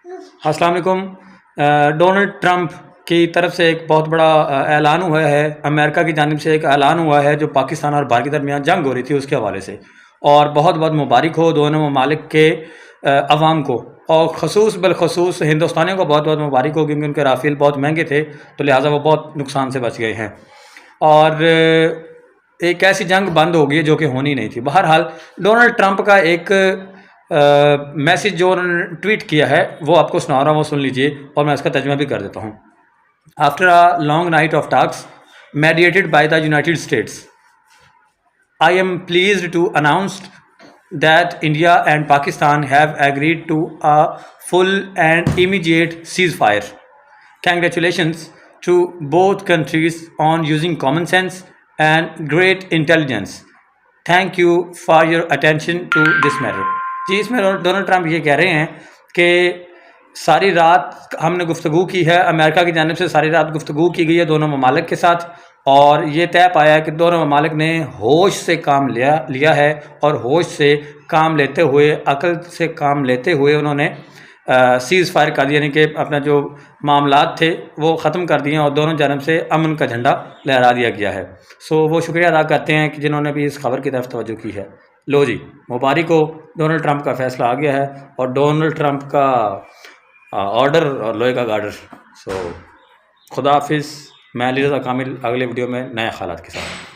السلام علیکم. Donald Trump کی طرف سے ایک بہت بڑا اعلان ہوا ہے، امریکہ کی جانب سے ایک اعلان ہوا ہے جو پاکستان اور بھارت کے درمیان جنگ ہو رہی تھی اس کے حوالے سے، اور بہت بہت مبارک ہو دونوں ممالک کے عوام کو، اور بالخصوص ہندوستانیوں کو بہت بہت مبارک ہو، کیونکہ ان کے رافیل بہت مہنگے تھے تو لہٰذا وہ بہت نقصان سے بچ گئے ہیں، اور ایک ایسی جنگ بند ہو گئی جو کہ ہونی نہیں تھی. بہرحال ڈونلڈ ٹرمپ کا ایک میسیج جو انہوں نے ٹویٹ کیا ہے وہ آپ کو سنا رہا ہوں، وہ سن لیجئے اور میں اس کا ترجمہ بھی کر دیتا ہوں. After a long night of talks mediated by the United States, I am pleased to announce that India and Pakistan have agreed to a full and immediate ceasefire. Congratulations to both countries on using common sense and great intelligence. Thank you for your attention to this matter. جی اس میں Donald Trump یہ کہہ رہے ہیں کہ ساری رات ہم نے گفتگو کی ہے، امریکہ کی جانب سے ساری رات گفتگو کی گئی ہے دونوں ممالک کے ساتھ، اور یہ طے پایا ہے کہ دونوں ممالک نے ہوش سے کام لیا ہے، اور ہوش سے کام لیتے ہوئے، عقل سے کام لیتے ہوئے انہوں نے سیز فائر کر دیا، یعنی کہ اپنا جو معاملات تھے وہ ختم کر دیے اور دونوں جانب سے امن کا جھنڈا لہرا دیا گیا ہے. وہ شکریہ ادا کرتے ہیں کہ جنہوں نے بھی اس خبر کی طرف توجہ کی ہے. لو جی، مبارک ہو، ڈونلڈ ٹرمپ کا فیصلہ آ گیا ہے، اور ڈونلڈ ٹرمپ کا آرڈر اور لوہے کا گارڈر. خدا حافظ. میں علی رضا کامل اگلے ویڈیو میں نئے خیالات کے ساتھ.